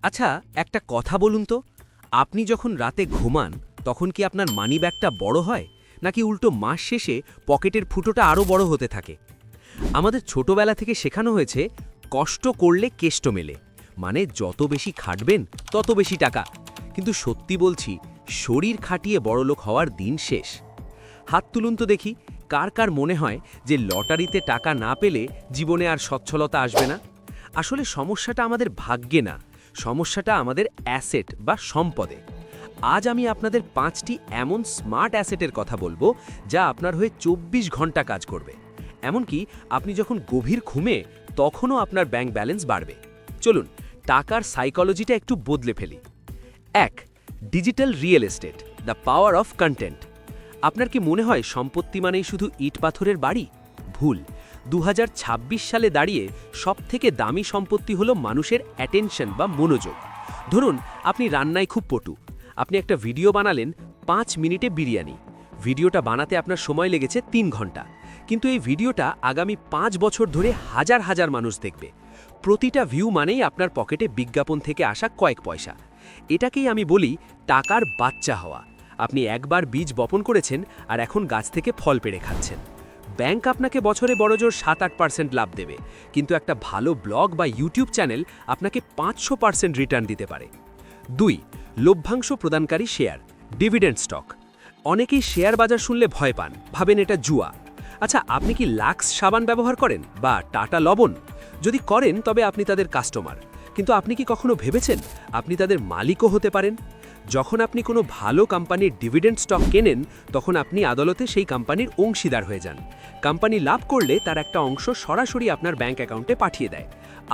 আচ্ছা, একটা কথা বলুন তো, আপনি যখন রাতে ঘুমান তখন কি আপনার মানিব্যাগটা বড় হয় নাকি উল্টো মাস শেষে পকেটের ফুটোটা আরও বড় হতে থাকে? আমাদের ছোটবেলা থেকে শেখানো হয়েছে কষ্ট করলে কেষ্ট মেলে, মানে যত বেশি খাটবেন তত বেশি টাকা। কিন্তু সত্যি বলছি, শরীর খাটিয়ে বড়লোক হওয়ার দিন শেষ। হাত তুলুন তো দেখি, কার কার মনে হয় যে লটারিতে টাকা না পেলে জীবনে আর সচ্ছলতা আসবে না? আসলে সমস্যাটা আমাদের ভাগ্যে না, সমস্যাটা আমাদের অ্যাসেট বা সম্পদে। আজ আমি আপনাদের 5টি এমন স্মার্ট অ্যাসেটের কথা বলবো যা আপনার হয়ে 24 ঘন্টা কাজ করবে। এমনকি আপনি যখন গভীর ঘুমে, তখনও আপনার ব্যাংক ব্যালেন্স বাড়বে। চলুন টাকার সাইকোলজিটা একটু বদলে ফেলি। 1. Digital real estate, the power of content. আপনার কি মনে হয় সম্পত্তি মানেই শুধু ইট পাথরের বাড়ি? ভুল। 2026 সালে দাঁড়িয়ে সবথেকে দামি সম্পত্তি হলো মানুষের অ্যাটেনশন বা মনোযোগ। ধরুন আপনি রান্নায় খুব পটু, আপনি একটা ভিডিও বানালেন 5 মিনিটে বিরিয়ানি। ভিডিওটা বানাতে আপনার সময় লেগেছে 3 ঘন্টা, কিন্তু এই ভিডিওটা আগামী 5 বছর ধরে হাজার হাজার মানুষ দেখবে। প্রতিটা ভিউ মানেই আপনার পকেটে বিজ্ঞাপন থেকে আসা কয়েক পয়সা। এটাকেই আমি বলি টাকার বাচ্চা হওয়া। আপনি একবার বীজ বপন করেছেন আর এখন গাছ থেকে ফল পেড়ে খাচ্ছেন। ব্যাংক আপনাকে বছরে বড়জোর 7-8% লাভ দেবে, কিন্তু একটা ভালো ব্লগ বা ইউটিউব চ্যানেল আপনাকে 500% রিটার্ন দিতে পারে। 2. লভ্যাংশ প্রদানকারী শেয়ার, ডিভিডেন্ড স্টক। অনেকেই শেয়ার বাজার শুনলে ভয় পান, ভাবেন এটা জুয়া। আচ্ছা, আপনি কি লাক্স সাবান ব্যবহার করেন বা টাটা লবণ? যদি করেন তবে আপনি তাদের কাস্টমার, কিন্তু আপনি কি কখনো ভেবেছেন আপনি তাদের মালিকও হতে পারেন? যখন আপনি কোনো ভালো কোম্পানির ডিভিডেন্ড স্টক কেনেন, তখন আপনি আদালতে সেই কোম্পানির অংশীদার হয়ে যান। কোম্পানি লাভ করলে তার একটা অংশ সরাসরি আপনার ব্যাংক অ্যাকাউন্টে পাঠিয়ে দেয়।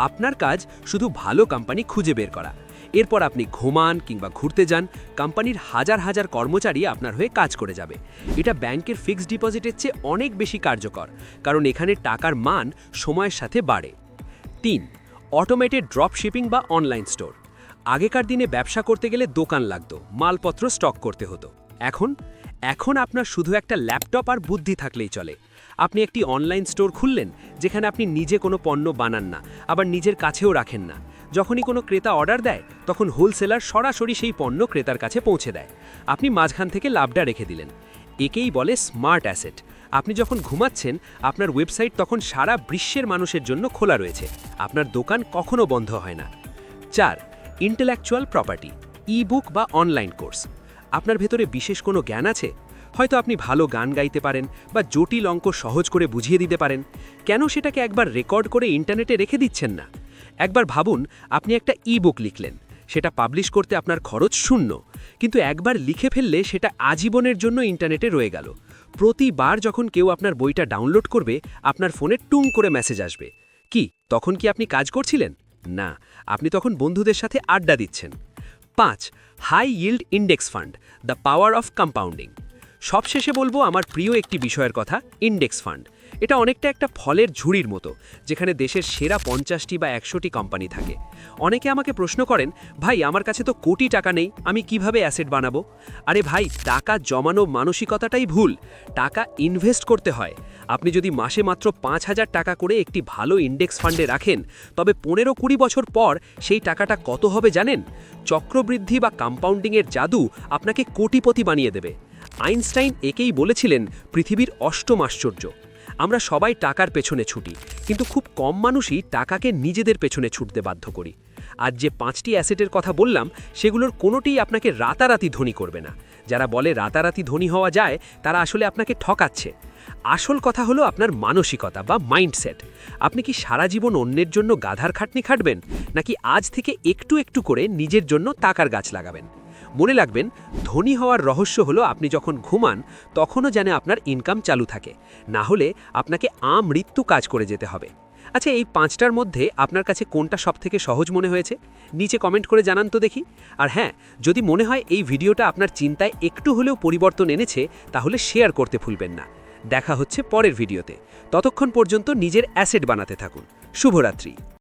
আপনার কাজ শুধু ভালো কোম্পানি খুঁজে বের করা। এরপর আপনি ঘুমান কিংবা ঘুরতে যান, কোম্পানির হাজার হাজার কর্মচারী আপনার হয়ে কাজ করে যাবে। এটা ব্যাংকের ফিক্সড ডিপোজিটের চেয়ে অনেক বেশি কার্যকর, কারণ এখানে টাকার মান সময়ের সাথে বাড়ে। 3. অটোমেটেড ড্রপ শিপিং বা অনলাইন স্টোর। আগেকার দিনে ব্যবসা করতে গেলে দোকান লাগতো, মালপত্র স্টক করতে হতো। এখন আপনার শুধু একটা ল্যাপটপ আর বুদ্ধি থাকলেই চলে। আপনি একটি অনলাইন স্টোর খুললেন, যেখানে আপনি নিজে কোনো পণ্য বানান না, আবার নিজের কাছেও রাখেন না। যখনই কোনো ক্রেতা অর্ডার দেয়, তখন হোলসেলার সরাসরি সেই পণ্য ক্রেতার কাছে পৌঁছে দেয়। আপনি মাঝখান থেকে লাভটা রেখে দিলেন। একেই বলে স্মার্ট অ্যাসেট। আপনি যখন ঘুমাচ্ছেন, আপনার ওয়েবসাইট তখন সারা বিশ্বের মানুষের জন্য খোলা রয়েছে। আপনার দোকান কখনো বন্ধ হয় না। 4. ইন্টেলেকচুয়াল প্রপার্টি, ই-বুক বা অনলাইন কোর্স। আপনার ভেতরে বিশেষ কোনো জ্ঞান আছে? হয়তো আপনি ভালো গান গাইতে পারেন বা জটিল অঙ্ক সহজ করে বুঝিয়ে দিতে পারেন। কেন সেটাকে একবার রেকর্ড করে ইন্টারনেটে রেখে দিচ্ছেন না? একবার ভাবুন, আপনি একটা ই-বুক লিখলেন, সেটা পাবলিশ করতে আপনার খরচ 0, কিন্তু একবার লিখে ফেললে সেটা আজীবনের জন্য ইন্টারনেটে রয়ে গেল। প্রতিবার যখন কেউ আপনার বইটা ডাউনলোড করবে, আপনার ফোনে টুং করে মেসেজ আসবে। কি তখন কি আপনি কাজ করছিলেন? না, আপনি তখন বন্ধুদের সাথে আড্ডা দিচ্ছেন। 5. High yield index fund, the power of compounding. সবশেষে বলবো আমার প্রিয় একটি বিষয়ের কথা, ইন্ডেক্স ফান্ড। এটা অনেকটা একটা ফলের ঝুড়ির মতো, যেখানে দেশের সেরা 50টি বা 100টি কোম্পানি থাকে। অনেকে আমাকে প্রশ্ন করেন, ভাই আমার কাছে তো কোটি টাকা নেই, আমি কিভাবে অ্যাসেট বানাবো? আরে ভাই, টাকা জমানো মানসিকতাটাই ভুল। টাকা ইনভেস্ট করতে হয়। আপনি যদি মাসে মাত্র 5,000 টাকা করে একটি ভালো ইন্ডেক্স ফান্ডে রাখেন, তবে 15-20 বছর পর সেই টাকাটা কত হবে জানেন? চক্রবৃদ্ধি বা কম্পাউন্ডিংয়ের জাদু আপনাকে কোটিপতি বানিয়ে দেবে। আইনস্টাইন একেই বলেছিলেন পৃথিবীর অষ্টম আশ্চর্য। আমরা সবাই টাকার পেছনে ছুটি, কিন্তু খুব কম মানুষই টাকাকে নিজেদের পেছনে ছুটতে বাধ্য করি। আজ যে 5টি অ্যাসেটের কথা বললাম, সেগুলোর কোনোটিই আপনাকে রাতারাতি ধনী করবে না। যারা বলে রাতারাতি ধনী হওয়া যায়, তারা আসলে আপনাকে ঠকাচ্ছে। আসল কথা হলো আপনার মানসিকতা বা মাইন্ডসেট। আপনি কি সারা জীবন অন্যের জন্য গাধার খাটনি খাটবেন, নাকি আজ থেকে একটু একটু করে নিজের জন্য টাকার গাছ লাগাবেন? মনে রাখবেন, ধনী হওয়ার রহস্য হলো আপনি যখন ঘুমান তখনও যেন আপনার ইনকাম চালু থাকে, না হলে আপনাকে আমৃত্যু কাজ করে যেতে হবে। আচ্ছা, এই 5টার মধ্যে আপনার কাছে কোনটা সবথেকে সহজ মনে হয়েছে? নিচে কমেন্ট করে জানান তো দেখি। আর হ্যাঁ, যদি মনে হয় এই ভিডিওটা আপনার চিন্তায় একটু হলেও পরিবর্তন এনেছে, তাহলে শেয়ার করতে ভুলবেন না। দেখা হচ্ছে পরের ভিডিওতে। ততক্ষণ পর্যন্ত নিজের অ্যাসেট বানাতে থাকুন। শুভরাত্রি।